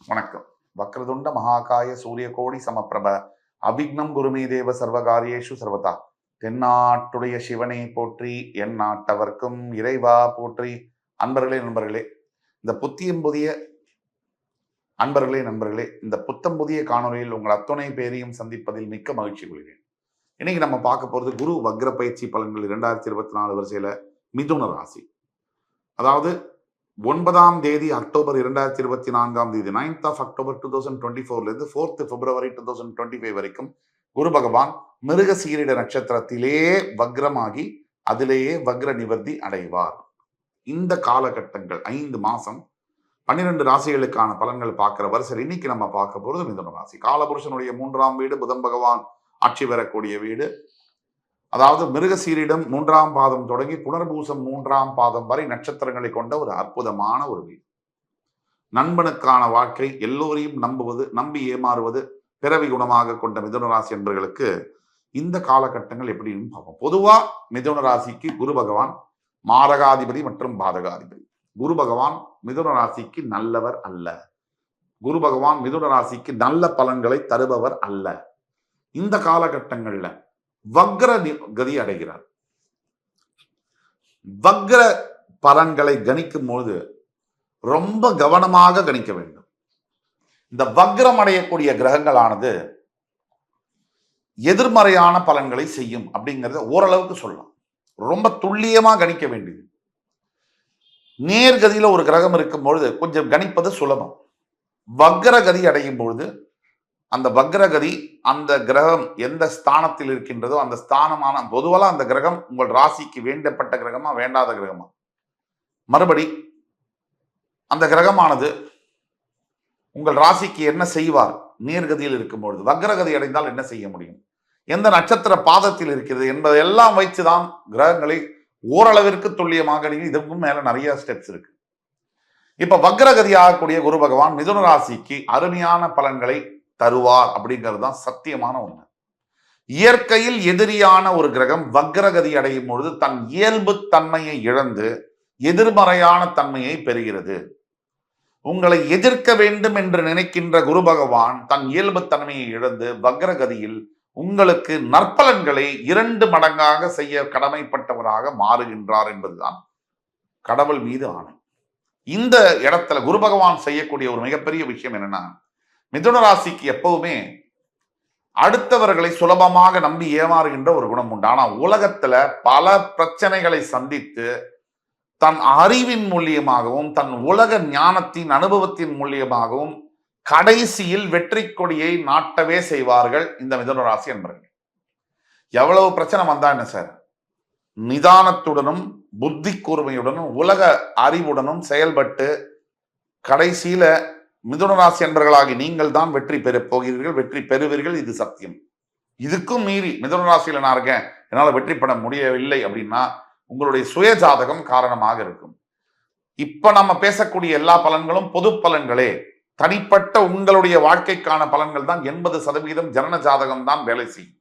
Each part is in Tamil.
வணக்கம். வக்ரதுண்ட மகாகாய சூரியகோடி சமப்பிரப அபிக்னம் குருமே தேவ சர்வகாரியேஷு சர்வதா. தென்னாட்டுடைய சிவனை போற்றி, என் நாட்டவர்க்கும் இறைவா போற்றி. நண்பர்களே, இந்த புதிய நண்பர்களே, இந்த புதிய காணொலியில் உங்கள் அத்துணை பேரையும் சந்திப்பதில் மிக்க மகிழ்ச்சி கொள்கிறேன். இன்னைக்கு நம்ம பார்க்க போறது குரு வக்ர பயிற்சி பலன்கள் 2024 வரிசையில மிதுன ராசி. அதாவது 9ஆம் தேதி அக்டோபர் 2024 9th of October 2024 இருந்து 4th February 2025 வரைக்கும் குரு பகவான் மிருக சீரிட நட்சத்திரத்திலே வக்ரமாகி அதிலேயே வக்ர நிவர்த்தி அடைவார். இந்த காலகட்டங்கள் 5 மாசம் 12 ராசிகளுக்கான பலன்கள் பார்க்கிற வருஷம் இன்னைக்கு நம்ம பார்க்க போறது மிதுன ராசி. காலபுருஷனுடைய 3ஆம் வீடு, புதன் பகவான் ஆட்சி பெறக்கூடிய வீடு. அதாவது மிருக சீரிடம் 3ஆம் பாதம் தொடங்கி புனர்பூசம் 3ஆம் பாதம் வரை நட்சத்திரங்களை கொண்ட ஒரு அற்புதமான ஒரு வீடு. நண்பனுக்கான வாழ்க்கை, எல்லோரையும் நம்பி ஏமாறுவது பிறவி குணமாக கொண்ட மிதுன ராசி என்பவர்களுக்கு இந்த காலகட்டங்கள் எப்படின்னு பார்ப்போம். பொதுவா மிதுன ராசிக்கு குரு பகவான் மாரகாதிபதி மற்றும் பாதகாதிபதி. குரு பகவான் மிதுன ராசிக்கு நல்லவர் அல்ல. குரு பகவான் மிதுன ராசிக்கு நல்ல பலன்களை தருபவர் அல்ல. இந்த காலகட்டங்கள்ல வக்ர கதி அடைகிறார். வக்ர பலன்களை கணிக்கும் பொழுது ரொம்ப கவனமாக கணிக்க வேண்டும். இந்த வக்ரம் அடையக்கூடிய கிரகங்களானது எதிர்மறையான பலன்களை செய்யும் அப்படிங்கிறத ஓரளவுக்கு சொல்லலாம். ரொம்ப துல்லியமா கணிக்க வேண்டியது. நேர்கதியில ஒரு கிரகம் இருக்கும் பொழுது கொஞ்சம் கணிப்பது சுலபம். வக்ர கதி அடையும் பொழுது அந்த வக்ரகதி, அந்த கிரகம் எந்த ஸ்தானத்தில் இருக்கின்றதோ அந்த ஸ்தானமான பொதுவெல்லாம் அந்த கிரகம் உங்கள் ராசிக்கு வேண்டப்பட்ட கிரகமா வேண்டாத கிரகமா, மறுபடி அந்த கிரகமானது உங்கள் ராசிக்கு என்ன செய்வார் நேர்கதியில் இருக்கும் பொழுது, வக்ரகதி அடைந்தால் என்ன செய்ய முடியும், எந்த நட்சத்திர பாதத்தில் இருக்கிறது என்பதெல்லாம் வைத்துதான் கிரகங்களை ஓரளவிற்கு துல்லியமாக. இதற்கும் மேல நிறைய ஸ்டெப்ஸ் இருக்கு. இப்ப வக்ரகதி ஆகக்கூடிய குரு பகவான் மிதுன ராசிக்கு அருமையான பலன்களை தருவார் அப்படிங்கிறது தான் சத்தியமான உண்மை. இயற்கையில் எதிரியான ஒரு கிரகம் வக்ரகதி அடையும் பொழுது தன் இயல்பு தன்மையை இழந்து எதிர்மறையான தன்மையை பெறுகிறது. உங்களை எதிர்க்க வேண்டும் என்று நினைக்கின்ற குரு பகவான் தன் இயல்பு தன்மையை இழந்து வக்ரகதியில் உங்களுக்கு நற்பலன்களை 2 மடங்காக செய்ய கடமைப்பட்டவராக மாறுகின்றார் என்பதுதான் கடவுள் மீது ஆணை. இந்த இடத்துல குரு பகவான் செய்யக்கூடிய ஒரு மிகப்பெரிய விஷயம் என்னன்னா, மிதுன ராசிக்கு எப்பவுமே அடுத்தவர்களை சுலபமாக நம்பி ஏமாறுகின்ற ஒரு குணம் உண்டு. ஆனா உலகத்துல பல பிரச்சனைகளை சந்தித்து தன் அறிவின் மூலியமாகவும் தன் உலக ஞானத்தின் அனுபவத்தின் மூலியமாகவும் கடைசியில் வெற்றி கொடியை நாட்டவே செய்வார்கள் இந்த மிதுன ராசி என்பவர்கள். எவ்வளவு பிரச்சனை வந்தா என்ன சார், நிதானத்துடனும் புத்தி கூர்மையுடனும் உலக அறிவுடனும் செயல்பட்டு கடைசியில மிதுன ராசி என்பவர்களாகி நீங்கள் தான் வெற்றி பெறப் போகிறீர்கள், வெற்றி பெறுவீர்கள். இது சத்தியம். இதுக்கும் மீறி மிதுன ராசியில நான் இருக்கேன், என்னால் வெற்றி பெற முடியவில்லை அப்படின்னா உங்களுடைய சுய ஜாதகம் காரணமாக இருக்கும். இப்ப நம்ம பேசக்கூடிய எல்லா பலன்களும் பொது பலன்களே. தனிப்பட்ட உங்களுடைய வாழ்க்கைக்கான பலன்கள் தான் 80% ஜனன ஜாதகம் தான் வேலை செய்யும்.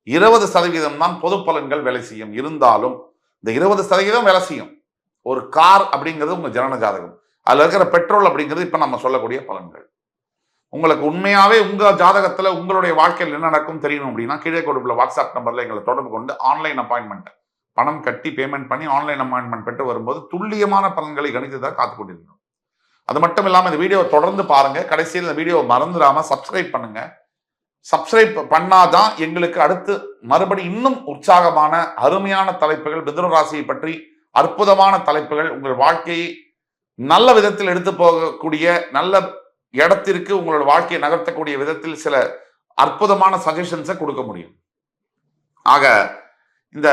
20% தான் பொது பலன்கள் வேலை செய்யும். இருந்தாலும் இந்த 20% வேலை செய்யும். ஒரு கார் அப்படிங்கிறது உங்க ஜனன ஜாதகம், அதுல இருக்கிற பெட்ரோல் அப்படிங்கிறது இப்ப நம்ம சொல்லக்கூடிய பலன்கள். உங்களுக்கு உண்மையாவே உங்க ஜாதகத்துல உங்களுடைய வாழ்க்கையில் என்ன நடக்கும் தெரியணும் அப்படின்னா கீழே கொடுப்புல வாட்ஸ்அப் நம்பர்ல எங்களை தொடர்பு கொண்டு ஆன்லைன் அப்பாயின்மெண்ட் பணம் கட்டி பேமெண்ட் பண்ணி ஆன்லைன் அப்பாயின்மெண்ட் பெற்று வரும்போது துல்லியமான பலன்களை கணித்துதான் காத்து கொண்டிருக்கிறோம். அது மட்டும் இல்லாம இந்த வீடியோவை தொடர்ந்து பாருங்க. கடைசியில் இந்த வீடியோவை மறந்துடாம சப்ஸ்கிரைப் பண்ணுங்க. சப்ஸ்கிரைப் பண்ணாதான் எங்களுக்கு அடுத்து மறுபடி இன்னும் உற்சாகமான அருமையான தலைப்புகள், மிதுன ராசியை பற்றி அற்புதமான தலைப்புகள், உங்கள் வாழ்க்கையை நல்ல விதத்தில் எடுத்து போகக்கூடிய, நல்ல இடத்திற்கு உங்களோட வாழ்க்கையை நகர்த்தக்கூடிய விதத்தில் சில அற்புதமான சஜஷன்ஸை கொடுக்க முடியும். ஆக இந்த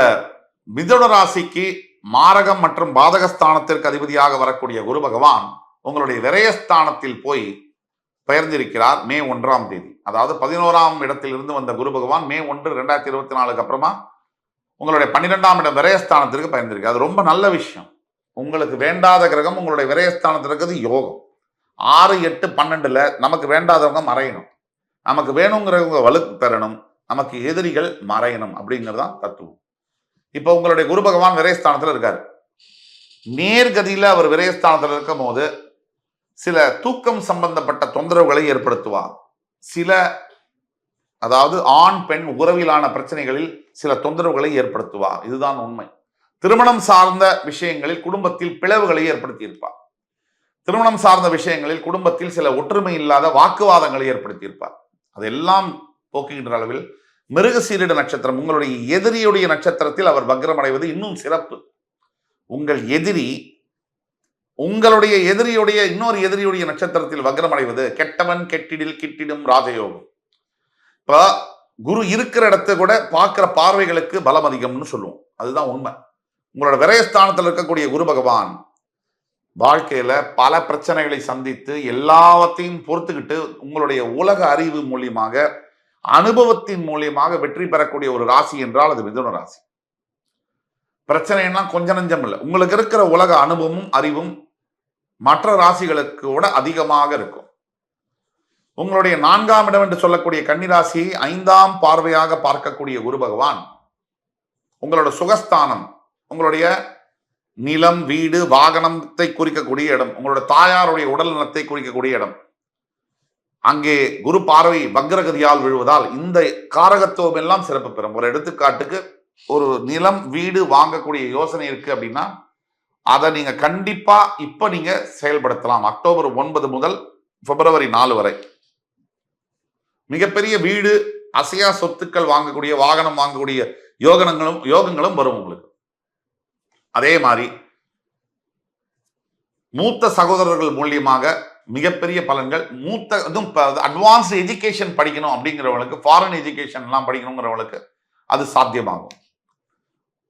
மிதுன ராசிக்கு மாரகம் மற்றும் பாதகஸ்தானத்திற்கு அதிபதியாக வரக்கூடிய குரு பகவான் உங்களுடைய விரயஸ்தானத்தில் போய் பெயர்ந்திருக்கிறார் மே 1ஆம் தேதி. அதாவது 11ஆம் இடத்தில் இருந்து வந்த குரு பகவான் மே 1, 2024 அப்புறமா உங்களுடைய 12ஆம் இடம் விரயஸ்தானத்திற்கு பெயர்ந்திருக்கு. அது ரொம்ப நல்ல விஷயம். உங்களுக்கு வேண்டாத கிரகம் உங்களுடைய விரயஸ்தானத்தில் இருக்கிறது யோகம். 6, 8, 12ல நமக்கு வேண்டாதவங்க மறையணும், நமக்கு வேணுங்கிறவங்க வலுக்கு பெறணும், நமக்கு எதிரிகள் மறையணும் அப்படிங்கிறதான் தத்துவம். இப்ப உங்களுடைய குரு பகவான் விரயஸ்தானத்துல இருக்காரு. நேர்கதியில அவர் விரயஸ்தானத்துல இருக்கும் போது சில தூக்கம் சம்பந்தப்பட்ட தொந்தரவுகளை ஏற்படுத்துவார். சில அதாவது ஆண் பெண் உறவிலான பிரச்சனைகளில் சில தொந்தரவுகளை ஏற்படுத்துவார். இதுதான் உண்மை. திருமணம் சார்ந்த விஷயங்களில் குடும்பத்தில் பிளவுகளை ஏற்படுத்தி இருப்பார். திருமணம் சார்ந்த விஷயங்களில் குடும்பத்தில் சில ஒற்றுமை இல்லாத வாக்குவாதங்களை ஏற்படுத்தி இருப்பார். அதெல்லாம் போக்குகின்ற அளவில் மிருகசீரிட நட்சத்திரம், உங்களுடைய எதிரியுடைய நட்சத்திரத்தில் அவர் வக்ரம் அடைவது இன்னும் சிறப்பு. உங்கள் எதிரி உங்களுடைய எதிரியுடைய இன்னொரு எதிரியுடைய நட்சத்திரத்தில் வக்ரம் அடைவது கெட்டவன் கெட்டிடில் கிட்டிடும் ராஜயோகம். இப்ப குரு இருக்கிற இடத்த கூட பார்க்கிற பார்வைகளுக்கு பலம் அதிகம்னு சொல்லுவோம். அதுதான் உண்மை. உங்களோட விரயஸ்தானத்தில் இருக்கக்கூடிய குரு பகவான் வாழ்க்கையில பல பிரச்சனைகளை சந்தித்து எல்லாவற்றையும் பொறுத்துக்கிட்டு உங்களுடைய உலக அறிவு மூலியமாக அனுபவத்தின் மூலியமாக வெற்றி பெறக்கூடிய ஒரு ராசி என்றால் அது மிதுன ராசி. பிரச்சனைலாம் கொஞ்ச நஞ்சம் இல்லை. உங்களுக்கு இருக்கிற உலக அனுபவமும் அறிவும் மற்ற ராசிகளுக்கு விட அதிகமாக இருக்கும். உங்களுடைய 4ஆம் இடம் என்று சொல்லக்கூடிய கன்னிராசியை 5ஆம் பார்வையாக பார்க்கக்கூடிய குரு பகவான் உங்களோட சுகஸ்தானம், உங்களுடைய நிலம், வீடு, வாகனத்தை குறிக்கக்கூடிய இடம், உங்களோட தாயாருடைய உடல் நலத்தை குறிக்கக்கூடிய இடம், அங்கே குரு பார்வை வக்ரகதியால் விழுவதால் இந்த காரகத்துவம் எல்லாம் சிறப்பு பெறும். ஒரு எடுத்துக்காட்டுக்கு, ஒரு நிலம் வீடு வாங்கக்கூடிய யோசனை இருக்கு அப்படின்னா அதை நீங்க கண்டிப்பா இப்ப நீங்க செயல்படுத்தலாம். அக்டோபர் 9 முதல் பிப்ரவரி 4 வரை மிகப்பெரிய வீடு, அசையா சொத்துக்கள் வாங்கக்கூடிய, வாகனம் வாங்கக்கூடிய யோகங்களும் வரும் உங்களுக்கு. அதே மாதிரி மூத்த சகோதரர்கள் மூலியமாக மிகப்பெரிய பலன்கள், அட்வான்ஸ்டு எஜுகேஷன் படிக்கணும் அப்படிங்கிறவங்களுக்கு, ஃபாரின் எஜுகேஷன் எல்லாம் படிக்கணுங்கிறவங்களுக்கு அது சாத்தியமாகும்.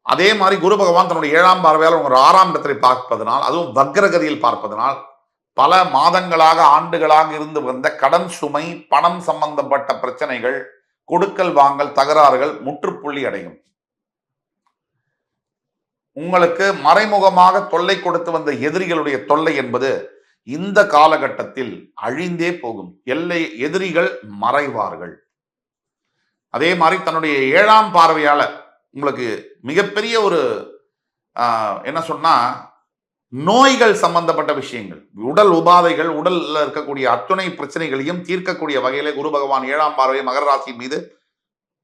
அதே மாதிரி குரு பகவான் தன்னுடைய 7ஆம் பார்வையால் உங்கள் 6ஆம் இடத்தை பார்ப்பதனால், அதுவும் வக்ரகதியில் பார்ப்பதனால் பல மாதங்களாக ஆண்டுகளாக இருந்து வந்த கடன் சுமை, பணம் சம்பந்தப்பட்ட பிரச்சனைகள், கொடுக்கல் வாங்கல் தகராறுகள் முற்றுப்புள்ளி அடையும். உங்களுக்கு மறைமுகமாக தொல்லை கொடுத்து வந்த எதிரிகளுடைய தொல்லை என்பது இந்த காலகட்டத்தில் அழிந்தே போகும். எதிரிகள் மறைவார்கள். அதே மாதிரி தன்னுடைய 7ஆம் பார்வையால உங்களுக்கு மிகப்பெரிய ஒரு என்ன சொன்னா, நோய்கள் சம்பந்தப்பட்ட விஷயங்கள், உடல் உபாதைகள், உடல்ல இருக்கக்கூடிய அத்துணை பிரச்சனைகளையும் தீர்க்கக்கூடிய வகையிலே குரு பகவான் 7ஆம் பார்வையை மகர ராசி மீது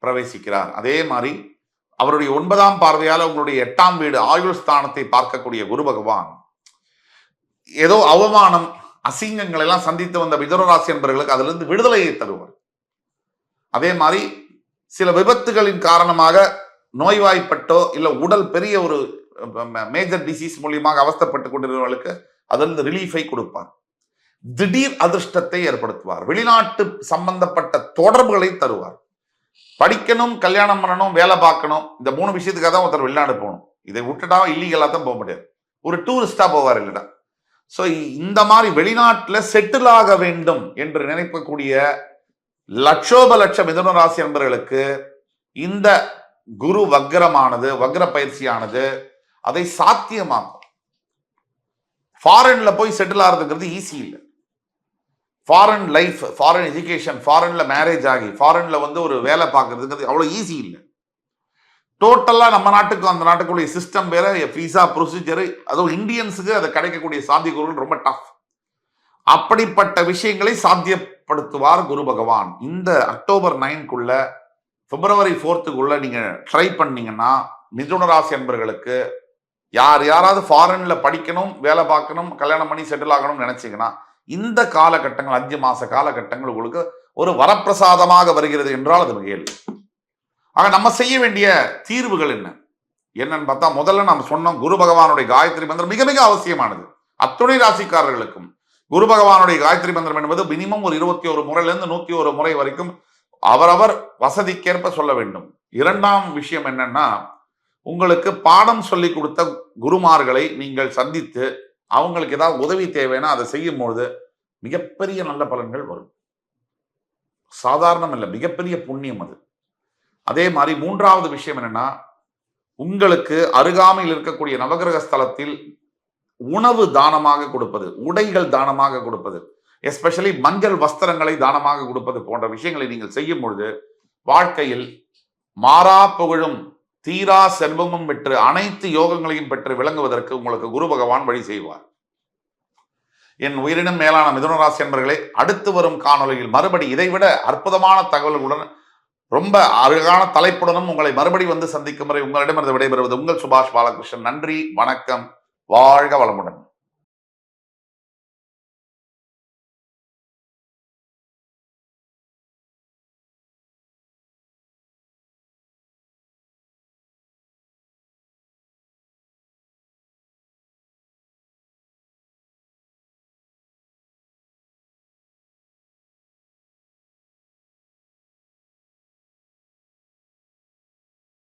பிரவேசிக்கிறார். அதே மாதிரி அவருடைய 9ஆம் பார்வையால் உங்களுடைய 8ஆம் வீடு ஆயுள் ஸ்தானத்தை பார்க்கக்கூடிய குரு பகவான் ஏதோ அவமானம், அசிங்கங்கள் எல்லாம் சந்தித்து வந்த மிதுன ராசி என்பவர்களுக்கு அதிலிருந்து விடுதலையை தருவார். அதே மாதிரி சில விபத்துகளின் காரணமாக நோய்வாய்ப்பட்டோ இல்ல உடல் பெரிய ஒரு மேஜர் டிசீஸ் மூலியமாக அவஸ்தப்பட்டு கொண்டிருந்தவர்களுக்கு அதிலிருந்து ரிலீஃபை கொடுப்பார். திடீர் அதிர்ஷ்டத்தை ஏற்படுத்துவார். வெளிநாட்டு சம்பந்தப்பட்ட தொடர்புகளை தருவார். படிக்கணும், கல்யாணம் பண்ணணும், வேலை பார்க்கணும், இந்த 3 விஷயத்துக்காக தான் ஒருத்தர் வெளிநாடு போகணும். இதை விட்டுட்டா இல்லீகலா தான் போக முடியாது. ஒரு டூரிஸ்டா போவார் இல்லைடா. ஸோ இந்த மாதிரி வெளிநாட்டில் செட்டில் ஆக வேண்டும் என்று நினைக்கக்கூடிய லட்சோப லட்ச மிதுன ராசி என்பவர்களுக்கு இந்த குரு வக்ர பயிற்சியானது அதை சாத்தியமாக்கும். ஃபாரின்ல போய் செட்டில் ஆகிறதுங்கிறது ஈஸி இல்லை. ஃபாரின் லைஃப், ஃபாரின் எஜுகேஷன், ஃபாரின்ல மேரேஜ் ஆகி ஃபாரின்ல ஒரு வேலை பார்க்கறதுங்கிறது அவ்வளோ ஈஸி இல்லை. டோட்டலா நம்ம நாட்டுக்கும் அந்த நாட்டுக்குள்ள சிஸ்டம் வேற, விசா ப்ரொசீஜர், அதுவும் இந்தியன்ஸுக்கு அதை கிடைக்கக்கூடிய சாத்தியக்கூறுகள் ரொம்ப டஃப். அப்படிப்பட்ட விஷயங்களை சாத்தியப்படுத்துவார் குரு பகவான். இந்த அக்டோபர் 9க்குள்ள பிப்ரவரி 4க்குள்ள நீங்க ட்ரை பண்ணீங்கன்னா மிதுன ராசி என்பவர்களுக்கு யாராவது ஃபாரின்ல படிக்கணும், வேலை பார்க்கணும், கல்யாணம் பண்ணி செட்டில் ஆகணும்னு நினைச்சீங்கன்னா இந்த காலகட்டங்கள் 5 மாச காலகட்டங்கள் உங்களுக்கு ஒரு வரப்பிரசாதமாக வருகிறது என்றால் அது மிக எளிது. ஆக நம்ம செய்ய வேண்டிய தீர்வுகள் என்னன்னு பார்த்தா, முதல்ல நம்ம சொன்னோம் குரு பகவானுடைய காயத்ரி மந்திரம் மிக மிக அவசியமானது. அத்துணை ராசிக்காரர்களுக்கும் குரு பகவானுடைய காயத்ரி மந்திரம் என்பது மினிமம் ஒரு 21 முறையிலிருந்து 101 முறை வரைக்கும் அவரவர் வசதிக்கேற்ப சொல்ல வேண்டும். 2ஆம் விஷயம் என்னன்னா, உங்களுக்கு பாடம் சொல்லி கொடுத்த குருமார்களை நீங்கள் சந்தித்து அவங்களுக்கு ஏதாவது உதவி தேவைன்னா அதை செய்யும் பொழுது மிகப்பெரிய நல்ல பலன்கள் வரும். சாதாரணம் இல்லை, மிகப்பெரிய புண்ணியம் அது. அதே மாதிரி 3வது விஷயம் என்னன்னா, உங்களுக்கு அருகாமையில் இருக்கக்கூடிய நவகிரக ஸ்தலத்தில் உணவு தானமாக கொடுப்பது, உடைகள் தானமாக கொடுப்பது, எஸ்பெஷலி மஞ்சள் வஸ்திரங்களை தானமாக கொடுப்பது போன்ற விஷயங்களை நீங்கள் செய்யும் பொழுது வாழ்க்கையில் மாறா புகழும் தீரா செல்வமும் பெற்று அனைத்து யோகங்களையும் பெற்று விளங்குவதற்கு உங்களுக்கு குரு பகவான் வழி செய்வார். என் உயிரினும் மேலான மிதுன ராசி என்பர்களே, அடுத்து வரும் காணொலியில் மறுபடி இதைவிட அற்புதமான தகவல்களுடன் ரொம்ப அருகான தலைப்புடனும் உங்களை மறுபடி வந்து சந்திக்கும் வரை உங்களிடமிருந்து விடைபெறுவது உங்கள் சுபாஷ் பாலகிருஷ்ணன். நன்றி, வணக்கம், வாழ்க வளமுடன்.